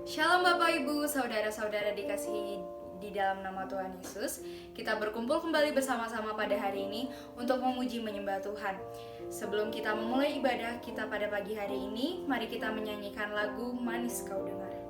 Shalom Bapak Ibu, saudara-saudara dikasihi di dalam nama Tuhan Yesus. Kita berkumpul kembali bersama-sama pada hari ini untuk memuji menyembah Tuhan. Sebelum kita memulai ibadah kita pada pagi hari ini, mari kita menyanyikan lagu Manis Kau Dengar.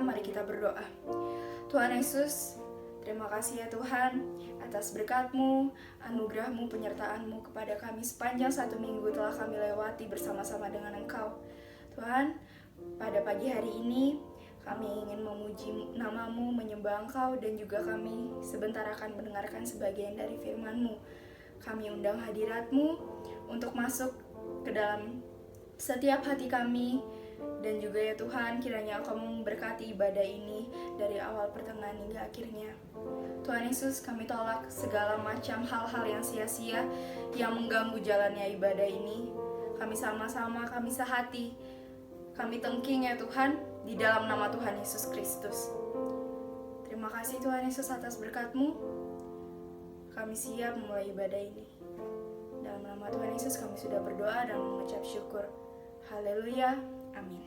mari kita berdoa. Tuhan Yesus, terima kasih ya Tuhan atas berkat-Mu, anugerah-Mu, penyertaan-Mu kepada kami sepanjang 1 minggu telah kami lewati bersama-sama dengan Engkau. Tuhan, pada pagi hari ini kami ingin memuji nama-Mu, menyembah Engkau, dan juga kami sebentar akan mendengarkan sebagian dari firman-Mu. Kami undang hadirat-Mu untuk masuk ke dalam setiap hati kami, dan juga ya Tuhan, kiranya Engkau memberkati ibadah ini dari awal, pertengahan, hingga akhirnya. Tuhan Yesus, kami tolak segala macam hal-hal yang sia-sia yang mengganggu jalannya ibadah ini. Kami sama-sama, kami sehati, kami tengking ya Tuhan, di dalam nama Tuhan Yesus Kristus. Terima kasih Tuhan Yesus atas berkat-Mu. Kami siap memulai ibadah ini. Dalam nama Tuhan Yesus kami sudah berdoa dan mengucap syukur. Haleluya, amin.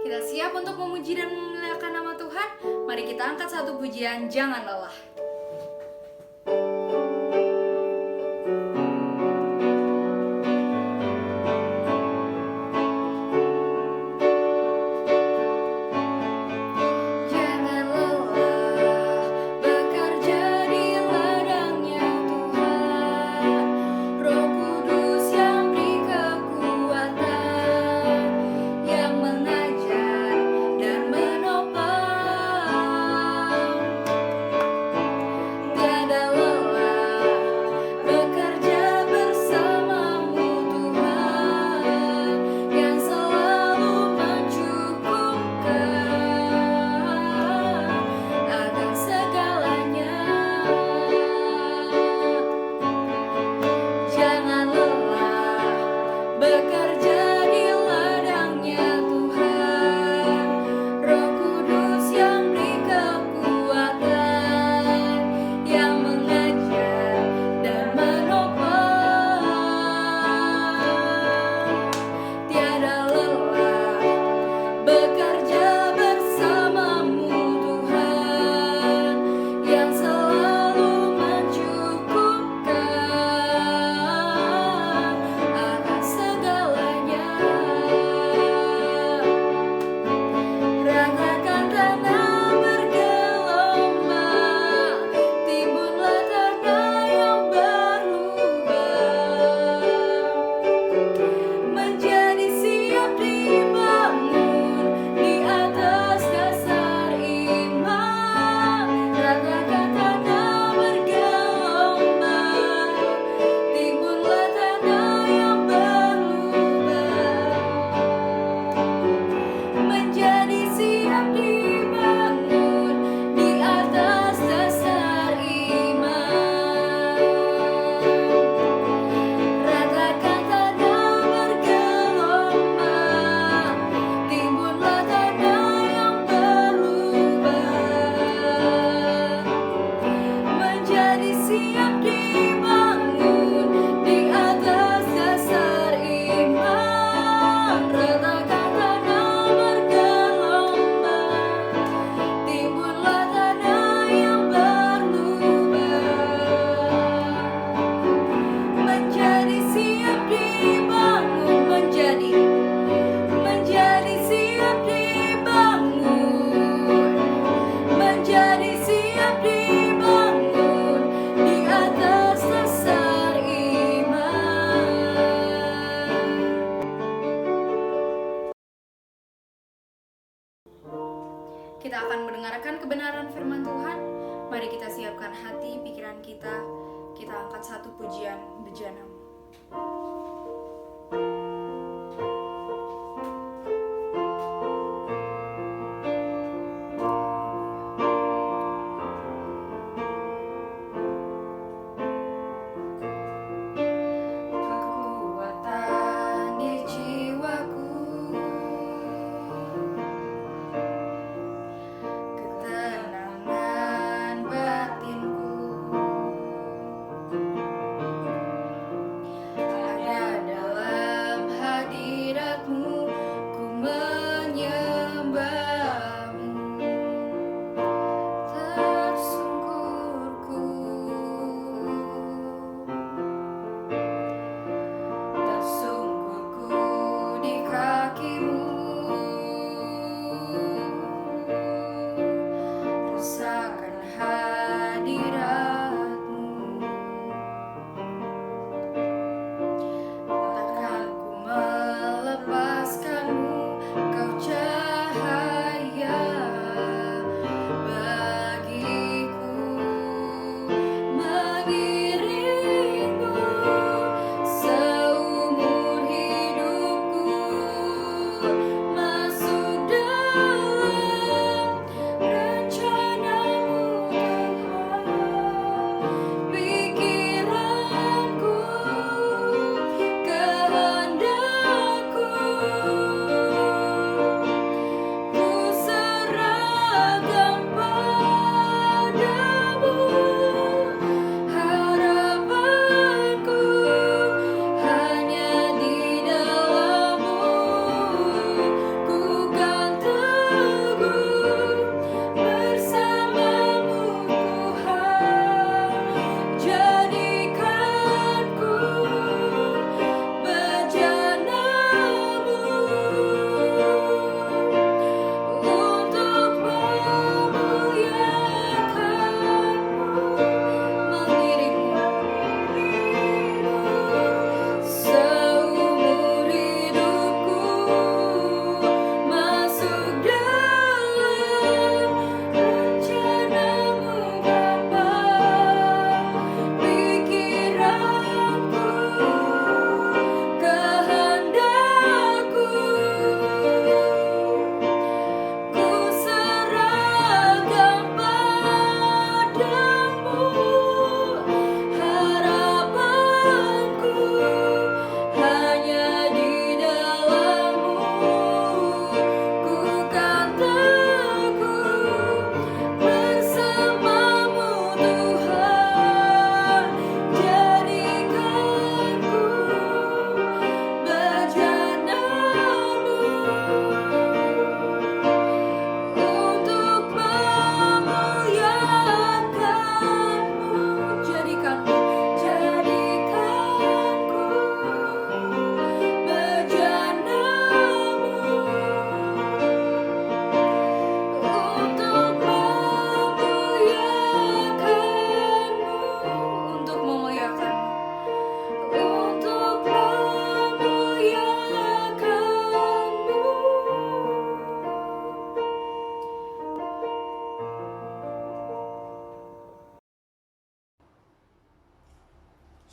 Kita siap untuk memuji dan memuliakan nama Tuhan. Mari kita angkat satu pujian, jangan lelah. Kita akan mendengarkan kebenaran firman Tuhan. Mari kita siapkan hati, pikiran kita. Kita angkat satu pujian bejana. Ada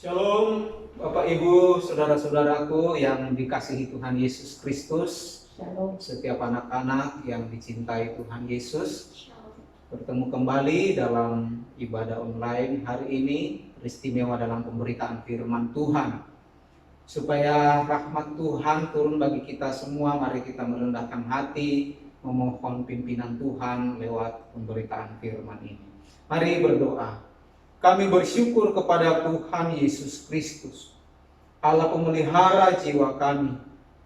Shalom Bapak Ibu, saudara-saudaraku yang dikasihi Tuhan Yesus Kristus. Shalom. Setiap anak-anak yang dicintai Tuhan Yesus. Bertemu kembali dalam ibadah online hari ini, beristimewa dalam pemberitaan firman Tuhan. Supaya rahmat Tuhan turun bagi kita semua, mari kita merendahkan hati, memohon pimpinan Tuhan lewat pemberitaan firman ini. Mari berdoa. Kami bersyukur kepada Tuhan Yesus Kristus, Allah pemelihara jiwa kami,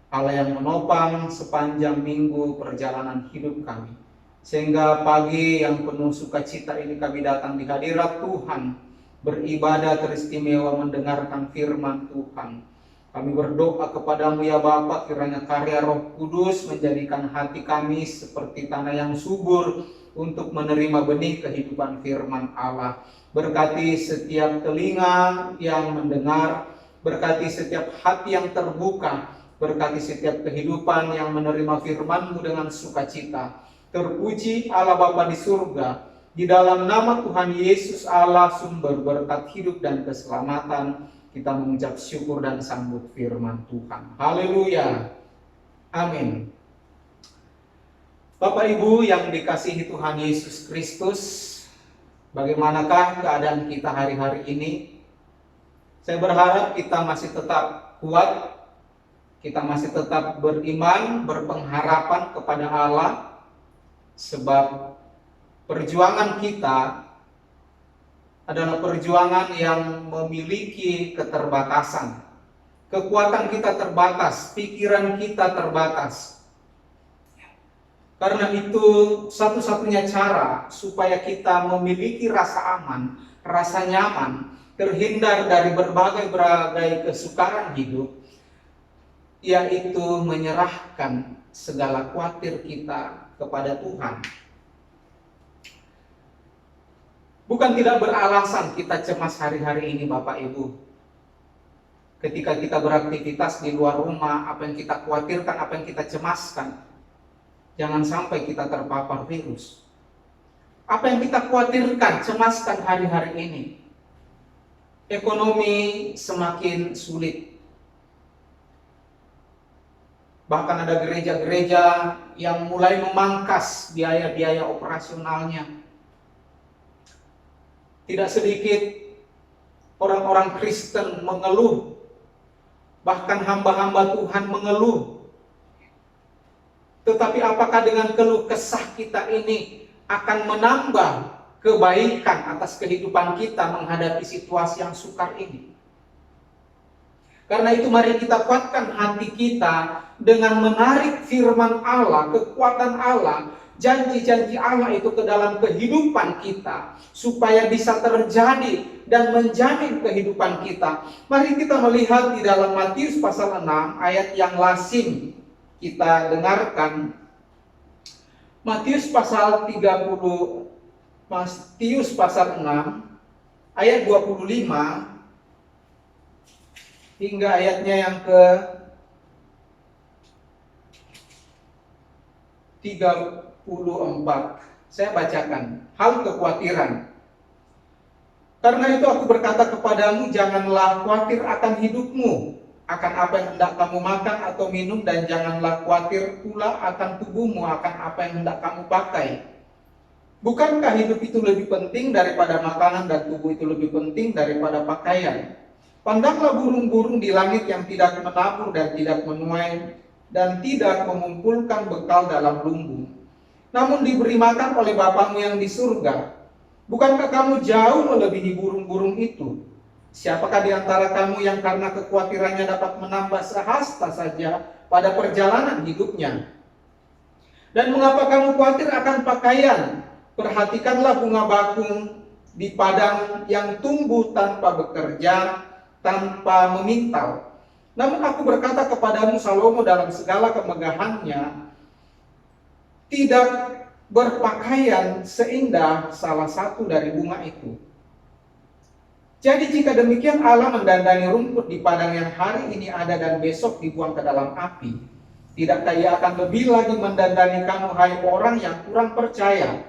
Allah yang menopang sepanjang minggu perjalanan hidup kami. Sehingga pagi yang penuh sukacita ini kami datang di hadirat Tuhan, beribadah teristimewa mendengarkan firman Tuhan. Kami berdoa kepadamu ya Bapa, kiranya karya Roh Kudus menjadikan hati kami seperti tanah yang subur untuk menerima benih kehidupan firman Allah. Berkati setiap telinga yang mendengar, berkati setiap hati yang terbuka, berkati setiap kehidupan yang menerima firman-Mu dengan sukacita. Terpuji Allah Bapa di surga, di dalam nama Tuhan Yesus Allah sumber berkat hidup dan keselamatan, kita mengucap syukur dan sambut firman Tuhan. Haleluya. Amin. Bapak Ibu yang dikasihi Tuhan Yesus Kristus, bagaimanakah keadaan kita hari-hari ini? Saya berharap kita masih tetap kuat, kita masih tetap beriman, berpengharapan kepada Allah, sebab perjuangan kita adalah perjuangan yang memiliki keterbatasan. Kekuatan kita terbatas, pikiran kita terbatas. Karena itu satu-satunya cara supaya kita memiliki rasa aman, rasa nyaman, terhindar dari berbagai kesukaran hidup, yaitu menyerahkan segala khawatir kita kepada Tuhan. Bukan tidak beralasan kita cemas hari-hari ini Bapak Ibu. Ketika kita beraktivitas di luar rumah, apa yang kita khawatirkan, apa yang kita cemaskan, jangan sampai kita terpapar virus. Apa yang kita khawatirkan, cemaskan hari-hari ini? Ekonomi semakin sulit. Bahkan ada gereja-gereja yang mulai memangkas biaya-biaya operasionalnya. Tidak sedikit orang-orang Kristen mengeluh. Bahkan hamba-hamba Tuhan mengeluh. Tetapi apakah dengan keluh kesah kita ini akan menambah kebaikan atas kehidupan kita menghadapi situasi yang sukar ini? Karena itu mari kita kuatkan hati kita dengan menarik firman Allah, kekuatan Allah, janji-janji Allah itu ke dalam kehidupan kita, supaya bisa terjadi dan menjamin kehidupan kita. Mari kita melihat di dalam Matius pasal 6 ayat yang lazim kita dengarkan. Matius pasal 6 ayat 25 hingga ayatnya yang ke 34. Saya bacakan. Hal kekhawatiran. Karena itu aku berkata kepadamu, janganlah khawatir akan hidupmu, akan apa yang hendak kamu makan atau minum, dan janganlah khawatir pula akan tubuhmu, akan apa yang hendak kamu pakai. Bukankah hidup itu lebih penting daripada makanan, dan tubuh itu lebih penting daripada pakaian? Pandanglah burung-burung di langit yang tidak menabur dan tidak menuai, dan tidak mengumpulkan bekal dalam lumbung, namun diberi makan oleh Bapamu yang di surga. Bukankah kamu jauh melebihi burung-burung itu? Siapakah di antara kamu yang karena kekhawatirannya dapat menambah sehasta saja pada perjalanan hidupnya? Dan mengapa kamu khawatir akan pakaian? Perhatikanlah bunga bakung di padang yang tumbuh tanpa bekerja, tanpa memintal. Namun aku berkata kepadamu, Salomo dalam segala kemegahannya tidak berpakaian seindah salah satu dari bunga itu. Jadi jika demikian Allah mendandani rumput di padang yang hari ini ada dan besok dibuang ke dalam api, tidakkah Ia akan lebih lagi mendandani kamu, hai orang yang kurang percaya?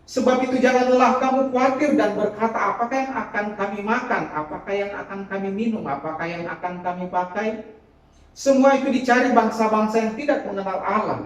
Sebab itu janganlah kamu khawatir dan berkata, apakah yang akan kami makan, apakah yang akan kami minum, apakah yang akan kami pakai. Semua itu dicari bangsa-bangsa yang tidak mengenal Allah.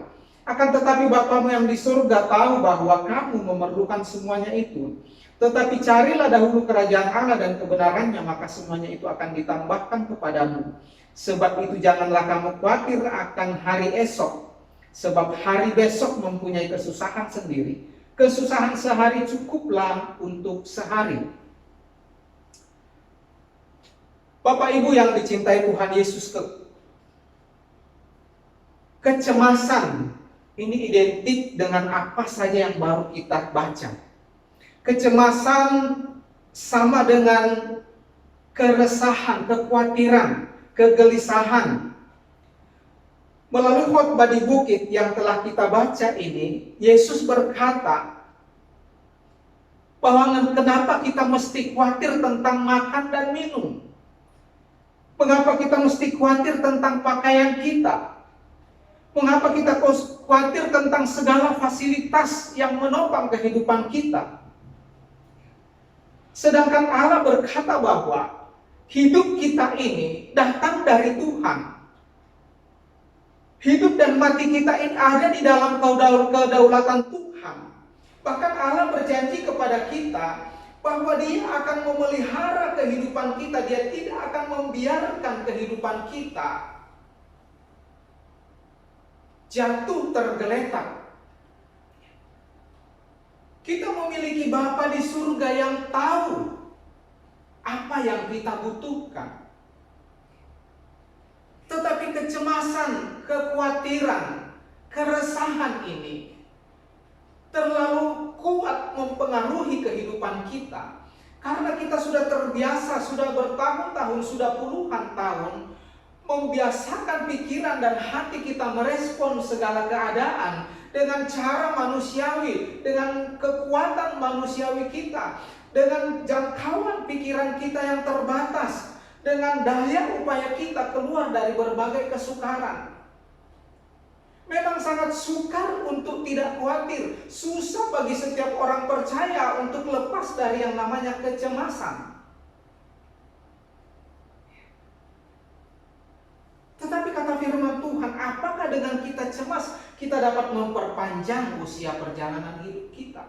Akan tetapi Bapamu yang di surga tahu bahwa kamu memerlukan semuanya itu. Tetapi carilah dahulu kerajaan Allah dan kebenarannya, maka semuanya itu akan ditambahkan kepadamu. Sebab itu janganlah kamu khawatir akan hari esok, sebab hari besok mempunyai kesusahan sendiri. Kesusahan sehari cukuplah untuk sehari. Bapak Ibu yang dicintai Tuhan Yesus, kecemasan ini identik dengan apa saja yang baru kita baca. Kecemasan sama dengan keresahan, kekhawatiran, kegelisahan. Melalui khotbah di bukit yang telah kita baca ini, Yesus berkata bahwa kenapa kita mesti khawatir tentang makan dan minum. Mengapa kita mesti khawatir tentang pakaian kita? Mengapa kita khawatir tentang segala fasilitas yang menopang kehidupan kita? Sedangkan Allah berkata bahwa hidup kita ini datang dari Tuhan. Hidup dan mati kita ini ada di dalam kedaulatan Tuhan. Bahkan Allah berjanji kepada kita bahwa Dia akan memelihara kehidupan kita. Dia tidak akan membiarkan kehidupan kita jatuh tergeletak. Kita memiliki Bapa di surga yang tahu apa yang kita butuhkan. Tetapi kecemasan, kekhawatiran, keresahan ini terlalu kuat mempengaruhi kehidupan kita. Karena kita sudah terbiasa, sudah bertahun-tahun, sudah puluhan tahun membiasakan pikiran dan hati kita merespon segala keadaan dengan cara manusiawi, dengan kekuatan manusiawi kita, dengan jangkauan pikiran kita yang terbatas, dengan daya upaya kita keluar dari berbagai kesukaran. Memang sangat sukar untuk tidak khawatir. Susah bagi setiap orang percaya untuk lepas dari yang namanya kecemasan. Tetapi kata firman Tuhan, apakah dengan kita cemas, kita dapat memperpanjang usia perjalanan hidup kita?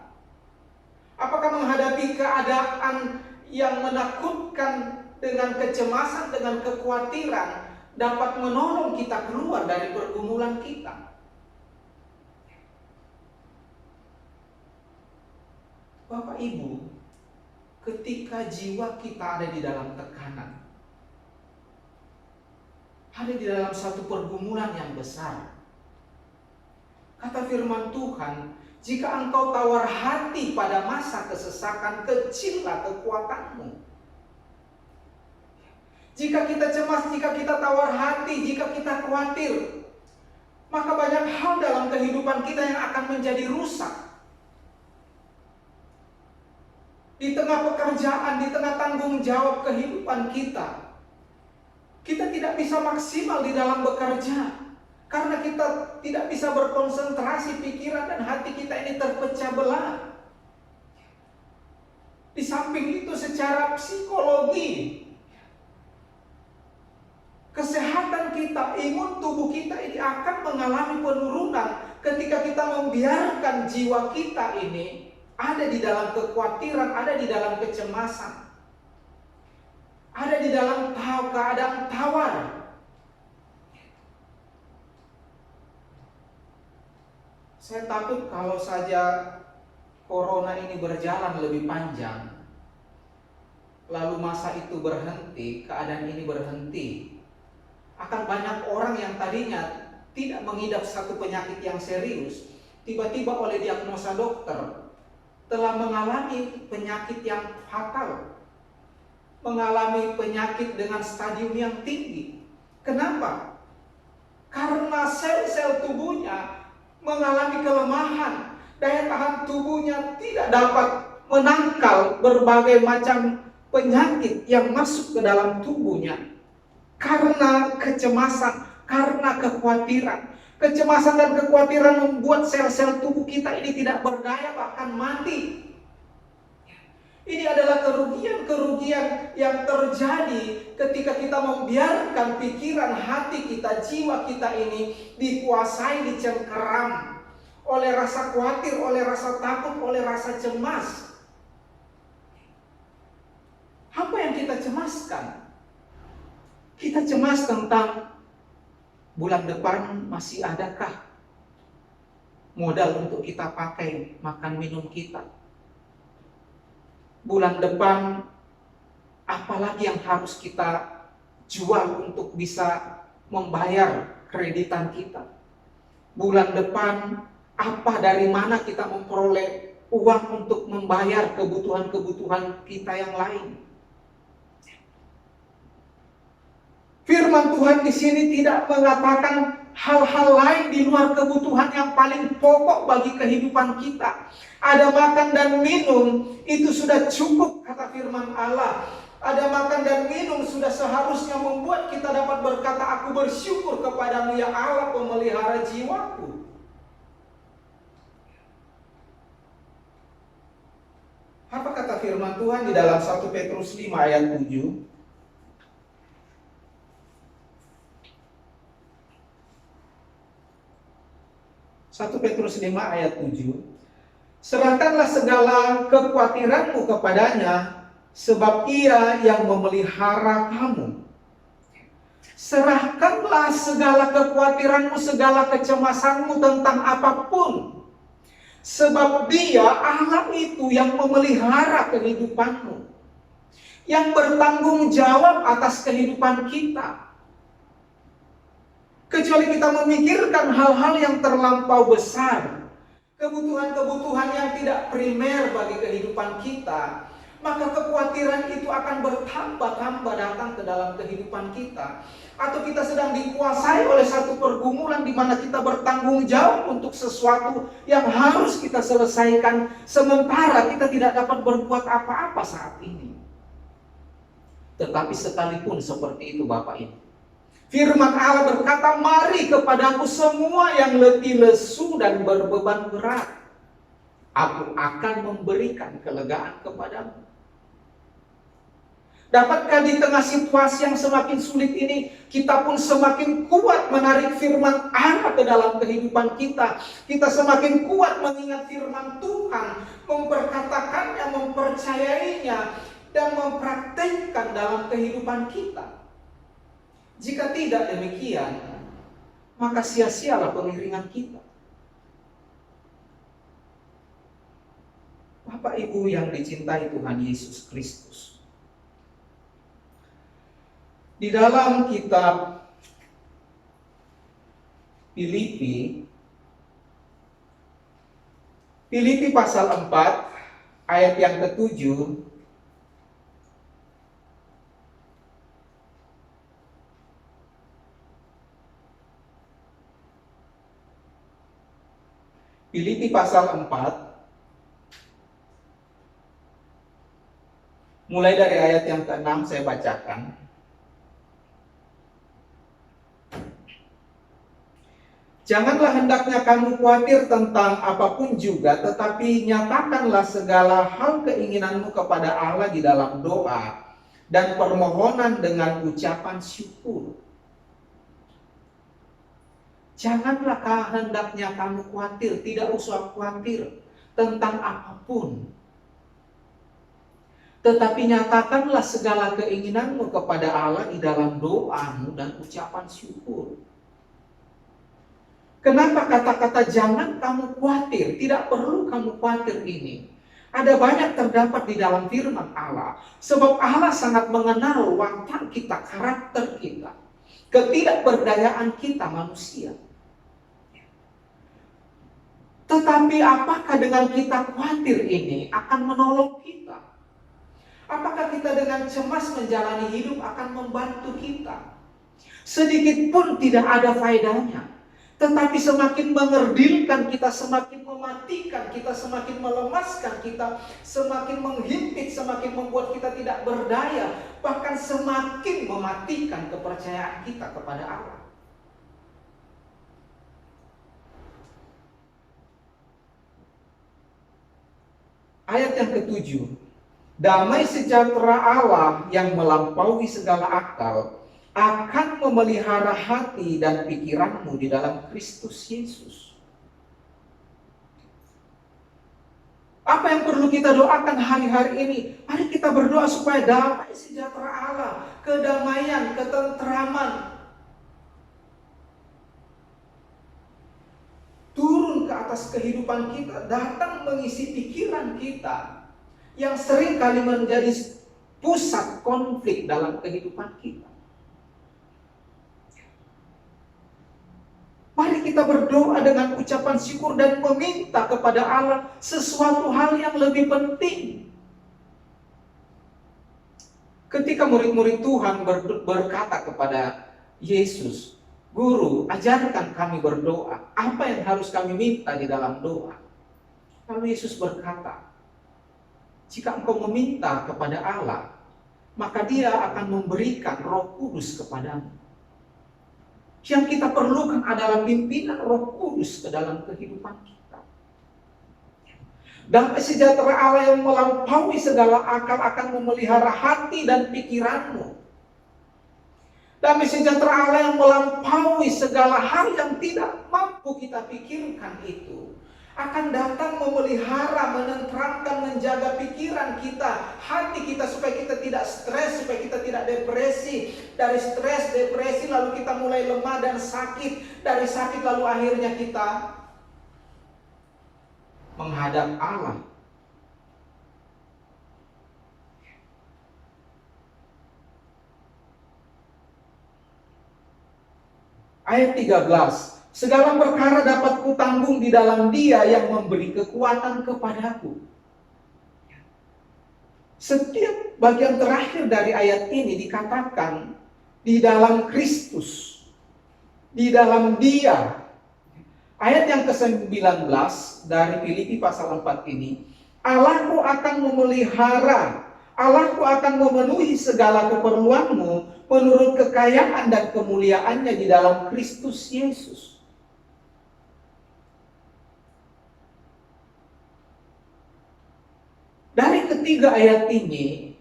Apakah menghadapi keadaan yang menakutkan dengan kecemasan, dengan kekhawatiran dapat menolong kita keluar dari pergumulan kita? Bapak Ibu, ketika jiwa kita ada di dalam tekanan, ada di dalam satu pergumulan yang besar, kata firman Tuhan, jika engkau tawar hati pada masa kesesakan, kecillah kekuatanmu. Jika kita cemas, jika kita tawar hati, jika kita khawatir, maka banyak hal dalam kehidupan kita yang akan menjadi rusak. Di tengah pekerjaan, di tengah tanggung jawab kehidupan kita, kita tidak bisa maksimal di dalam bekerja. Karena kita tidak bisa berkonsentrasi, pikiran dan hati kita ini terpecah belah. Di samping itu secara psikologi, kesehatan kita, imun tubuh kita ini akan mengalami penurunan ketika kita membiarkan jiwa kita ini ada di dalam kekhawatiran, ada di dalam kecemasan, ada di dalam keadaan tawar. Saya takut kalau saja corona ini berjalan lebih panjang, lalu masa itu berhenti, keadaan ini berhenti, akan banyak orang yang tadinya tidak mengidap satu penyakit yang serius, tiba-tiba oleh diagnosa dokter telah mengalami penyakit yang fatal, mengalami penyakit dengan stadium yang tinggi. Kenapa? Karena sel-sel tubuhnya mengalami kelemahan, daya tahan tubuhnya tidak dapat menangkal berbagai macam penyakit yang masuk ke dalam tubuhnya. Karena kecemasan, karena kekhawatiran, Kecemasan dan kekhawatiran membuat sel-sel tubuh kita ini tidak berdaya, bahkan mati. Ini adalah kerugian-kerugian yang terjadi ketika kita membiarkan pikiran, hati kita, jiwa kita ini dikuasai, dicengkeram oleh rasa khawatir, oleh rasa takut, oleh rasa cemas. Apa yang kita cemaskan? Kita cemas tentang bulan depan masih adakah modal untuk kita pakai makan minum kita. Bulan depan apalagi yang harus kita jual untuk bisa membayar kreditan kita. Bulan depan apa, dari mana kita memperoleh uang untuk membayar kebutuhan-kebutuhan kita yang lain. Firman Tuhan di sini tidak mengatakan hal-hal lain di luar kebutuhan yang paling pokok bagi kehidupan kita. Ada makan dan minum, itu sudah cukup, kata firman Allah. Ada makan dan minum sudah seharusnya membuat kita dapat berkata, aku bersyukur kepadamu ya Allah, pemelihara jiwaku. Apa kata firman Tuhan di dalam 1 Petrus 5 ayat 7? 1 Petrus 5 ayat 7. Serahkanlah segala kekhawatiranmu kepadanya, sebab ia yang memelihara kamu. Serahkanlah segala kekhawatiranmu, segala kecemasanmu tentang apapun. Sebab dia, Allah itu yang memelihara kehidupanmu, yang bertanggung jawab atas kehidupan kita. Kecuali kita memikirkan hal-hal yang terlampau besar, kebutuhan-kebutuhan yang tidak primer bagi kehidupan kita, maka kekhawatiran itu akan bertambah-tambah datang ke dalam kehidupan kita. Atau kita sedang dikuasai oleh satu pergumulan di mana kita bertanggung jawab untuk sesuatu yang harus kita selesaikan, sementara kita tidak dapat berbuat apa-apa saat ini. Tetapi sekalipun seperti itu Bapak Ibu, firman Allah berkata, mari kepadaku semua yang letih lesu dan berbeban berat, aku akan memberikan kelegaan kepadamu. Dapatkah di tengah situasi yang semakin sulit ini, kita pun semakin kuat menarik firman Allah ke dalam kehidupan kita. Kita semakin kuat mengingat firman Tuhan, memperkatakannya, mempercayainya, dan mempraktekkan dalam kehidupan kita. Jika tidak demikian, maka sia-sialah pengiringan kita. Bapak Ibu yang dicintai Tuhan Yesus Kristus, di dalam kitab Filipi pasal 4 ayat yang ke-7, Filipi pasal 4 mulai dari ayat yang ke-6 saya bacakan. Janganlah hendaknya kamu khawatir tentang apapun juga, tetapi nyatakanlah segala hal keinginanmu kepada Allah di dalam doa dan permohonan dengan ucapan syukur. Janganlah hendaknya kamu khawatir, tidak usah khawatir tentang apapun. Tetapi nyatakanlah segala keinginanmu kepada Allah di dalam doamu dan ucapan syukur. Kenapa kata-kata jangan kamu khawatir, tidak perlu kamu khawatir ini? Ada banyak terdapat di dalam firman Allah. Sebab Allah sangat mengenal watak kita, karakter kita, ketidakberdayaan kita manusia. Tetapi apakah dengan kita khawatir ini akan menolong kita? Apakah kita dengan cemas menjalani hidup akan membantu kita? Sedikit pun tidak ada faedahnya. Tetapi semakin mengerdilkan kita, semakin mematikan kita, semakin melemaskan kita, semakin menghimpit, semakin membuat kita tidak berdaya, bahkan semakin mematikan kepercayaan kita kepada Allah. Ayat yang ketujuh. Damai sejahtera Allah yang melampaui segala akal akan memelihara hati dan pikiranmu di dalam Kristus Yesus. Apa yang perlu kita doakan hari-hari ini? Mari kita berdoa supaya damai sejahtera Allah, kedamaian, ketentraman turun ke atas kehidupan kita, datang mengisi pikiran kita yang sering kali menjadi pusat konflik dalam kehidupan kita. Mari kita berdoa dengan ucapan syukur dan meminta kepada Allah sesuatu hal yang lebih penting. Ketika murid-murid Tuhan berkata kepada Yesus, Guru, ajarkan kami berdoa. Apa yang harus kami minta di dalam doa? Lalu Yesus berkata, jika engkau meminta kepada Allah, maka Dia akan memberikan Roh Kudus kepadamu. Yang kita perlukan adalah pimpinan Roh Kudus ke dalam kehidupan kita. Damai sejahtera Allah yang melampaui segala akal akan memelihara hati dan pikiranmu. Damai sejahtera Allah yang melampaui segala hal yang tidak mampu kita pikirkan itu akan datang memelihara, menenteramkan, menjaga pikiran kita, hati kita supaya kita tidak stres, supaya kita tidak depresi. Dari stres, depresi lalu kita mulai lemah dan sakit. Dari sakit lalu akhirnya kita menghadap Allah. Ayat 13. Segala perkara dapat kutanggung di dalam Dia yang memberi kekuatan kepadaku. Setiap bagian terakhir dari ayat ini dikatakan di dalam Kristus, di dalam Dia. Ayat yang ke-19 dari Filipi pasal 4 ini, Allahku akan memelihara, Allahku akan memenuhi segala keperluanmu menurut kekayaan dan kemuliaannya di dalam Kristus Yesus. Dari ketiga ayat ini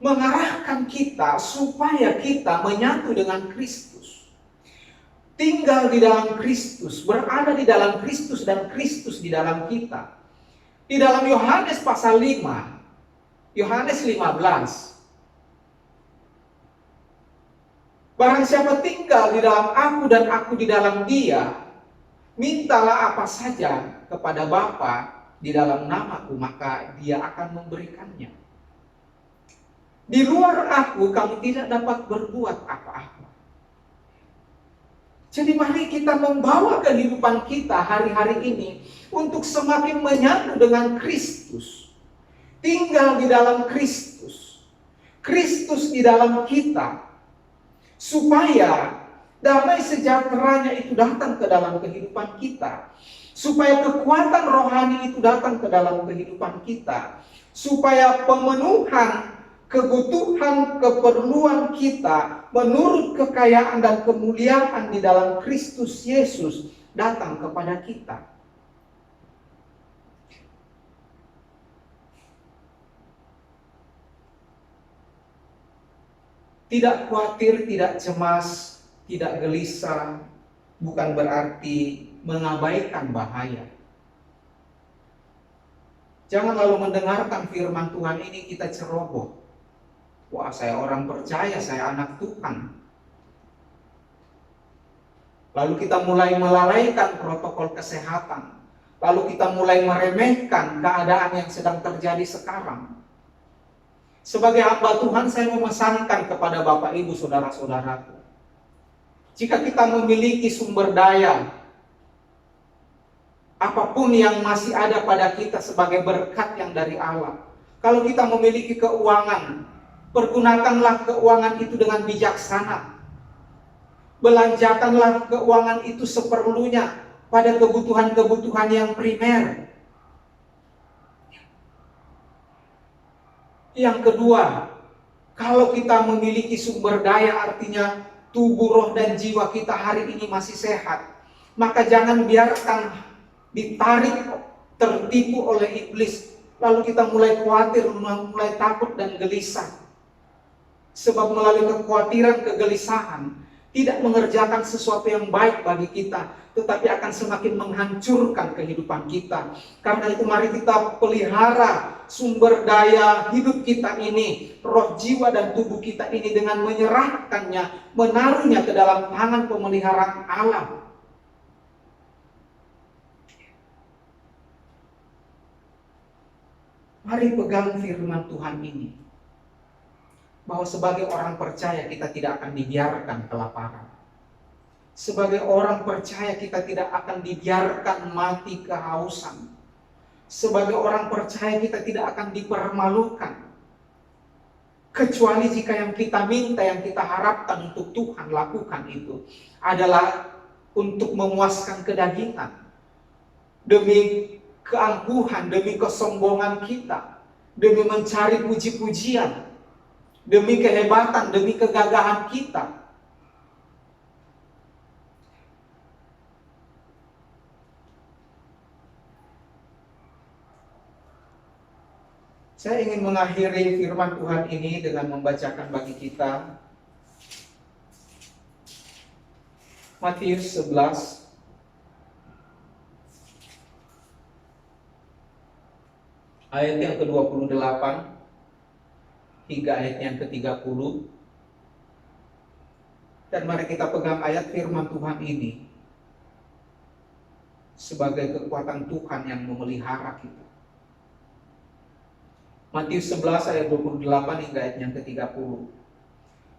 mengarahkan kita supaya kita menyatu dengan Kristus. Tinggal di dalam Kristus, berada di dalam Kristus dan Kristus di dalam kita. Di dalam Yohanes pasal 5, Yohanes 15. Barang siapa tinggal di dalam aku dan aku di dalam dia, mintalah apa saja kepada Bapa di dalam namaku, maka Dia akan memberikannya. Di luar aku, kamu tidak dapat berbuat apa-apa. Jadi mari kita membawa kehidupan kita hari-hari ini untuk semakin menyatu dengan Kristus. Tinggal di dalam Kristus. Kristus di dalam kita. Supaya damai sejahteranya itu datang ke dalam kehidupan kita. Supaya kekuatan rohani itu datang ke dalam kehidupan kita. Supaya pemenuhan kebutuhan, keperluan kita menurut kekayaan dan kemuliaan di dalam Kristus Yesus datang kepada kita. Tidak khawatir, tidak cemas, tidak gelisah, bukan berarti mengabaikan bahaya. Jangan lalu mendengarkan firman Tuhan ini kita ceroboh. Wah, saya orang percaya, saya anak Tuhan. Lalu kita mulai melalaikan protokol kesehatan. Lalu kita mulai meremehkan keadaan yang sedang terjadi sekarang. Sebagai hamba Tuhan, saya memesankan kepada Bapak Ibu Saudara-saudaraku. Jika kita memiliki sumber daya, apapun yang masih ada pada kita sebagai berkat yang dari Allah. Kalau kita memiliki keuangan, pergunakanlah keuangan itu dengan bijaksana. Belanjakanlah keuangan itu seperlunya pada kebutuhan-kebutuhan yang primer. Yang kedua, kalau kita memiliki sumber daya, artinya tubuh, roh, dan jiwa kita hari ini masih sehat, maka jangan biarkan ditarik tertipu oleh iblis, lalu kita mulai khawatir, mulai takut dan gelisah. Sebab melalui kekhawatiran, kegelisahan, tidak mengerjakan sesuatu yang baik bagi kita, tetapi akan semakin menghancurkan kehidupan kita. Karena itu mari kita pelihara sumber daya hidup kita ini, roh, jiwa, dan tubuh kita ini dengan menyerahkannya, menaruhnya ke dalam tangan pemeliharaan Allah. Mari pegang firman Tuhan ini, bahwa sebagai orang percaya kita tidak akan dibiarkan kelaparan. Sebagai orang percaya kita tidak akan dibiarkan mati kehausan. Sebagai orang percaya kita tidak akan dipermalukan. Kecuali jika yang kita minta, yang kita harapkan untuk Tuhan lakukan itu adalah untuk memuaskan kedagingan. Demi keangkuhan, demi kesombongan kita. Demi mencari puji-pujian. Demi kehebatan, demi kegagahan kita. Saya ingin mengakhiri firman Tuhan ini dengan membacakan bagi kita Matius 11 ayat yang ke-28 hingga ayat yang ke-30. Dan mari kita pegang ayat firman Tuhan ini sebagai kekuatan Tuhan yang memelihara kita. Matius 11 ayat 28 hingga ayat yang ke-30.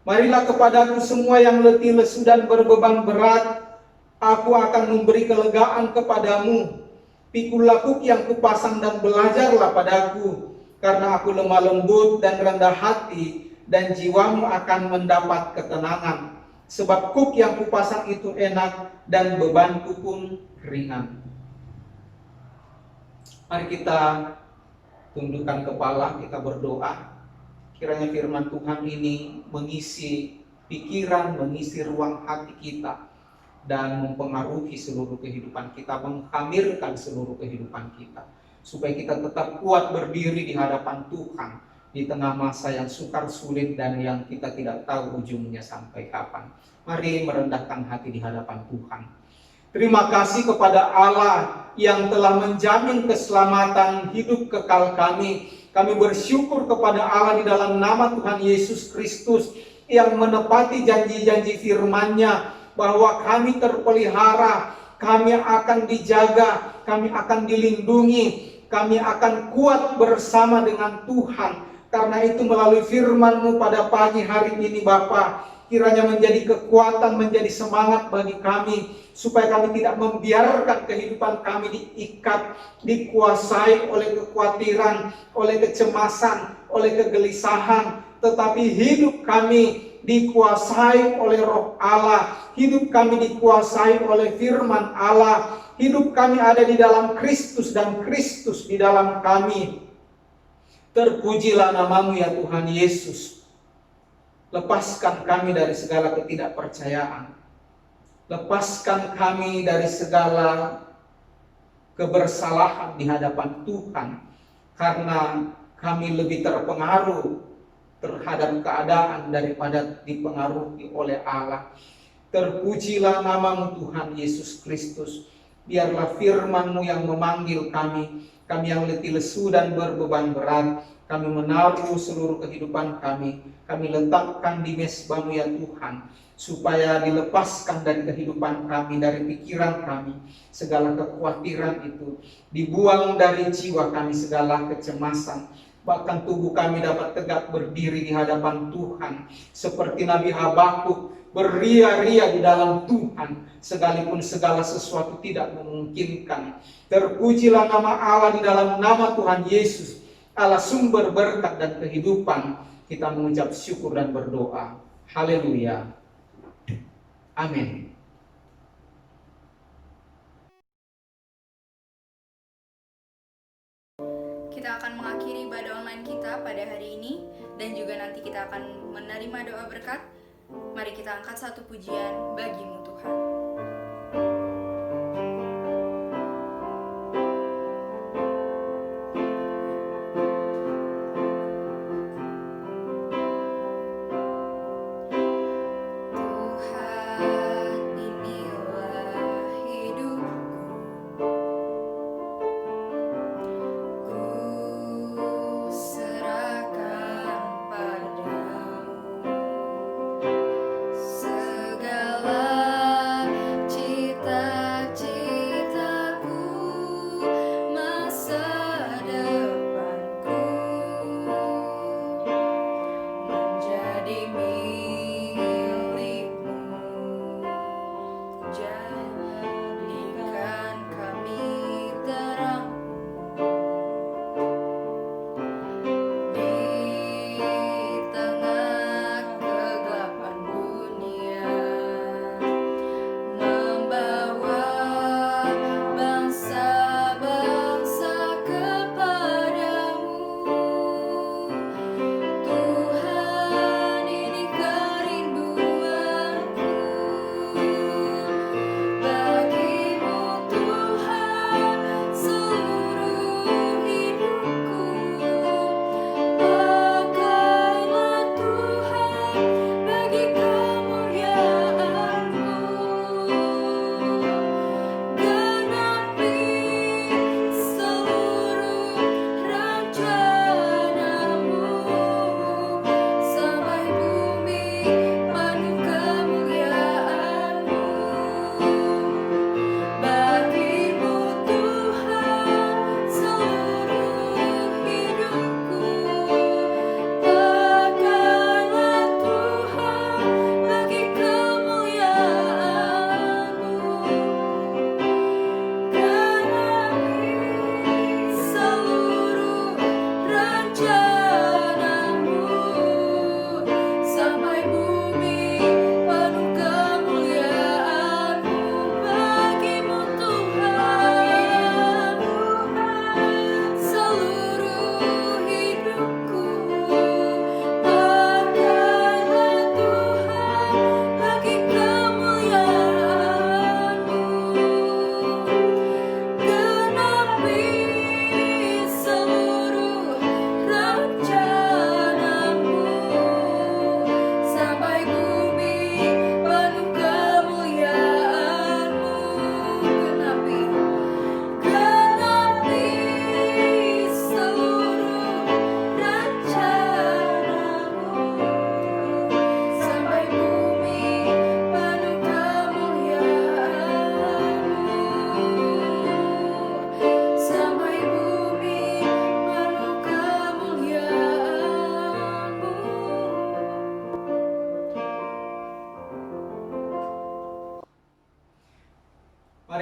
Marilah kepadaku semua yang letih lesu dan berbeban berat, aku akan memberi kelegaan kepadamu. Pikulah kuk yang kupasang dan belajarlah padaku, karena aku lemah lembut dan rendah hati, dan jiwamu akan mendapat ketenangan. Sebab kuk yang kupasang itu enak, dan bebanku pun ringan. Mari kita tundukkan kepala, kita berdoa. Kiranya firman Tuhan ini mengisi pikiran, mengisi ruang hati kita, dan mempengaruhi seluruh kehidupan kita, menghamirkan seluruh kehidupan kita, supaya kita tetap kuat berdiri di hadapan Tuhan di tengah masa yang sukar sulit dan yang kita tidak tahu ujungnya sampai kapan. Mari merendahkan hati di hadapan Tuhan. Terima kasih kepada Allah yang telah menjamin keselamatan hidup kekal kami. Kami bersyukur kepada Allah di dalam nama Tuhan Yesus Kristus yang menepati janji-janji firman-Nya, bahwa kami terpelihara, kami akan dijaga, kami akan dilindungi, kami akan kuat bersama dengan Tuhan. Karena itu melalui firman-Mu pada pagi hari ini Bapa, kiranya menjadi kekuatan, menjadi semangat bagi kami, supaya kami tidak membiarkan kehidupan kami diikat, dikuasai oleh kekhawatiran, oleh kecemasan, oleh kegelisahan, tetapi hidup kami dikuasai oleh Roh Allah, hidup kami dikuasai oleh firman Allah, hidup kami ada di dalam Kristus dan Kristus di dalam kami. Terpujilah nama-Mu ya Tuhan Yesus. Lepaskan kami dari segala ketidakpercayaan. Lepaskan kami dari segala kebersalahan di hadapan Tuhan, karena kami lebih terpengaruh terhadap keadaan daripada dipengaruhi oleh Allah. Terpujilah nama-Mu Tuhan Yesus Kristus. Biarlah firman-Mu yang memanggil kami, kami yang letih lesu dan berbeban berat, kami menaruh seluruh kehidupan kami letakkan di mezbah-Mu ya Tuhan, supaya dilepaskan dari kehidupan kami, dari pikiran kami, segala kekhawatiran itu, dibuang dari jiwa kami segala kecemasan, bahkan tubuh kami dapat tegak berdiri di hadapan Tuhan, seperti Nabi Habakuk, beria-ria di dalam Tuhan, sekalipun segala sesuatu tidak memungkinkan. Terpujilah nama Allah di dalam nama Tuhan Yesus, Allah sumber berkat dan kehidupan. Kita mengucap syukur dan berdoa. Haleluya. Amin. Kita akan mengakhiri ibadah online kita pada hari ini, dan juga nanti kita akan menerima doa berkat. Mari kita angkat satu pujian bagi-Mu Tuhan.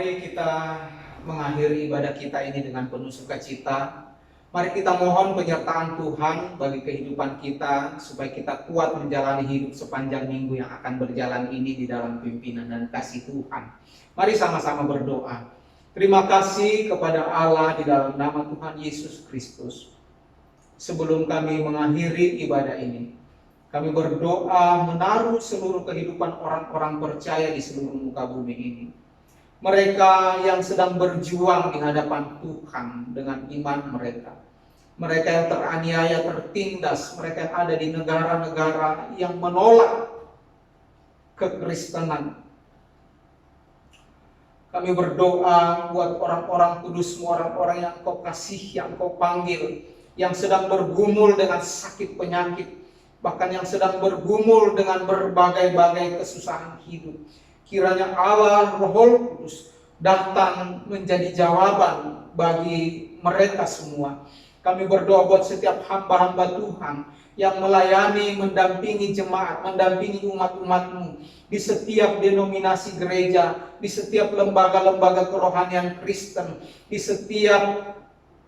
Mari kita mengakhiri ibadah kita ini dengan penuh sukacita. Mari kita mohon penyertaan Tuhan bagi kehidupan kita, supaya kita kuat menjalani hidup sepanjang minggu yang akan berjalan ini di dalam pimpinan dan kasih Tuhan. Mari sama-sama berdoa. Terima kasih kepada Allah di dalam nama Tuhan Yesus Kristus. Sebelum kami mengakhiri ibadah ini, kami berdoa menaruh seluruh kehidupan orang-orang percaya di seluruh muka bumi ini. Mereka yang sedang berjuang di hadapan Tuhan dengan iman mereka. Mereka yang teraniaya, tertindas, mereka yang ada di negara-negara yang menolak kekristenan. Kami berdoa buat orang-orang kudus, orang-orang yang Kau kasih, yang Kau panggil, yang sedang bergumul dengan sakit penyakit, bahkan yang sedang bergumul dengan berbagai-bagai kesusahan hidup. Kiranya Allah Roh Kudus datang menjadi jawaban bagi mereka semua. Kami berdoa buat setiap hamba-hamba Tuhan yang melayani, mendampingi jemaat, mendampingi umat-umat-Mu di setiap denominasi gereja, di setiap lembaga-lembaga kerohanian Kristen, di setiap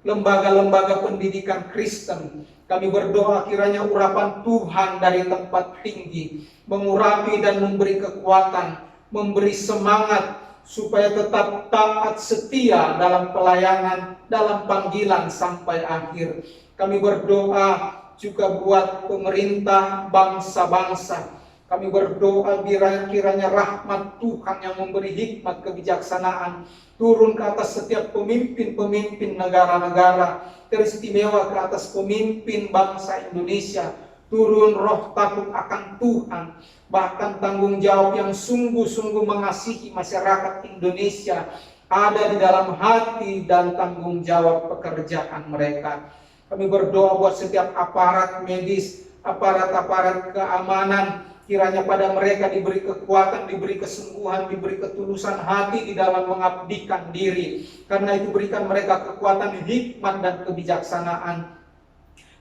lembaga-lembaga pendidikan Kristen. Kami berdoa kiranya urapan Tuhan dari tempat tinggi mengurapi dan memberi kekuatan, memberi semangat supaya tetap taat setia dalam pelayanan, dalam panggilan sampai akhir. Kami berdoa juga buat pemerintah bangsa-bangsa. Kami berdoa kiranya rahmat Tuhan yang memberi hikmat kebijaksanaan turun ke atas setiap pemimpin-pemimpin negara-negara, teristimewa ke atas pemimpin bangsa Indonesia. Turun roh takut akan Tuhan, bahkan tanggung jawab yang sungguh-sungguh mengasihi masyarakat Indonesia ada di dalam hati dan tanggung jawab pekerjaan mereka. Kami berdoa buat setiap aparat medis, aparat-aparat keamanan, kiranya pada mereka diberi kekuatan, diberi kesungguhan, diberi ketulusan hati di dalam mengabdikan diri. Karena itu berikan mereka kekuatan, hikmat dan kebijaksanaan.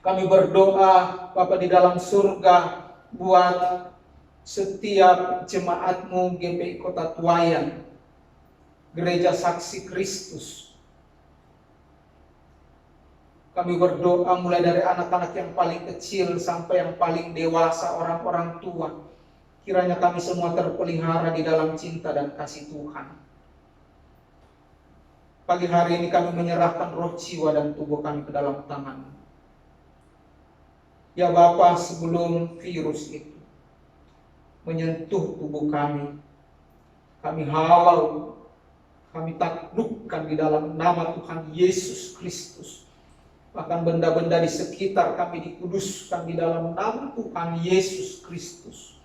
Kami berdoa Bapa di dalam surga buat setiap jemaat-Mu GPI Kota Tuayan, Gereja Saksi Kristus. Kami berdoa mulai dari anak-anak yang paling kecil sampai yang paling dewasa, orang-orang tua. Kiranya kami semua terpelihara di dalam cinta dan kasih Tuhan. Pagi hari ini kami menyerahkan roh, jiwa, dan tubuh kami ke dalam tangan-Mu. Ya Bapa, sebelum virus itu menyentuh tubuh kami halau, kami taklukkan di dalam nama Tuhan Yesus Kristus. Bahkan benda-benda di sekitar kami dikuduskan di dalam nama Tuhan Yesus Kristus.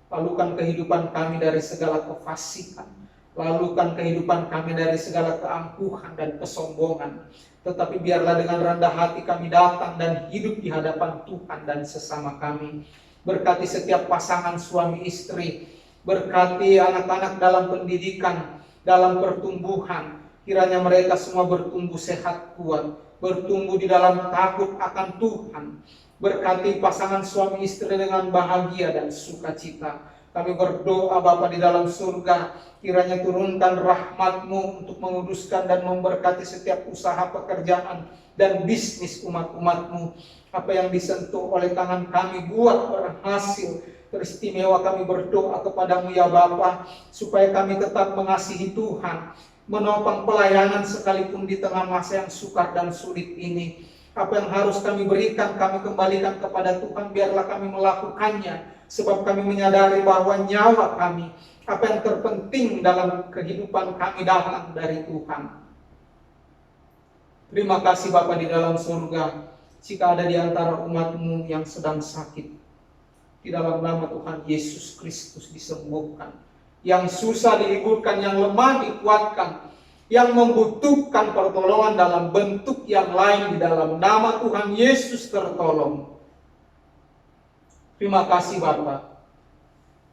Lalukan kehidupan kami dari segala kefasikan, lalukan kehidupan kami dari segala keangkuhan dan kesombongan. Tetapi biarlah dengan rendah hati kami datang dan hidup di hadapan Tuhan dan sesama kami. Berkati setiap pasangan suami istri, berkati anak-anak dalam pendidikan, dalam pertumbuhan. Kiranya mereka semua bertumbuh sehat kuat, bertumbuh di dalam takut akan Tuhan. Berkati pasangan suami istri dengan bahagia dan sukacita. Kami berdoa Bapa di dalam surga, kiranya turunkan rahmat-Mu untuk menguduskan dan memberkati setiap usaha pekerjaan dan bisnis umat-umat-Mu. Apa yang disentuh oleh tangan kami buat berhasil, teristimewa. Kami berdoa kepada-Mu ya Bapa, supaya kami tetap mengasihi Tuhan, menopang pelayanan sekalipun di tengah masa yang sukar dan sulit ini. Apa yang harus kami berikan, kami kembalikan kepada Tuhan, biarlah kami melakukannya. Sebab kami menyadari bahwa nyawa kami, apa yang terpenting dalam kehidupan kami datang dari Tuhan. Terima kasih Bapa di dalam surga. Jika ada di antara umat-Mu yang sedang sakit, di dalam nama Tuhan Yesus Kristus disembuhkan. Yang susah dihiburkan, yang lemah dikuatkan, yang membutuhkan pertolongan dalam bentuk yang lain, di dalam nama Tuhan Yesus tertolong. Terima kasih Bapa.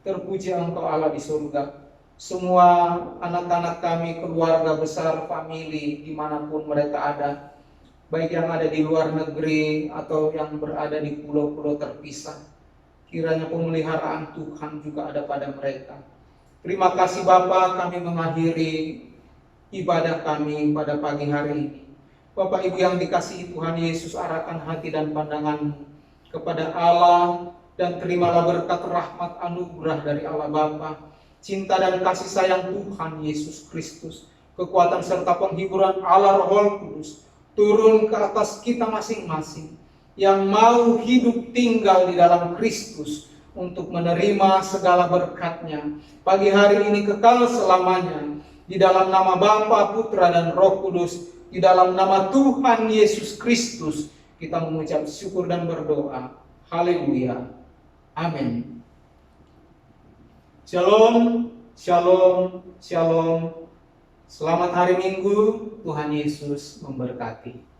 Terpuji Engkau Allah di surga. Semua anak-anak kami, keluarga besar, famili, dimanapun mereka ada, baik yang ada di luar negeri atau yang berada di pulau-pulau terpisah, kiranya pemeliharaan Tuhan juga ada pada mereka. Terima kasih Bapa, kami mengakhiri ibadah kami pada pagi hari ini. Bapak Ibu yang dikasihi Tuhan Yesus, arahkan hati dan pandangan kepada Allah, dan terimalah berkat rahmat anugerah dari Allah Bapa, cinta dan kasih sayang Tuhan Yesus Kristus, kekuatan serta penghiburan Allah Roh Kudus turun ke atas kita masing-masing yang mau hidup tinggal di dalam Kristus untuk menerima segala berkat-Nya pagi hari ini kekal selamanya. Di dalam nama Bapa, Putra, dan Roh Kudus, di dalam nama Tuhan Yesus Kristus, kita mengucap syukur dan berdoa. Haleluya. Amin. Shalom, shalom, shalom. Selamat hari Minggu. Tuhan Yesus memberkati.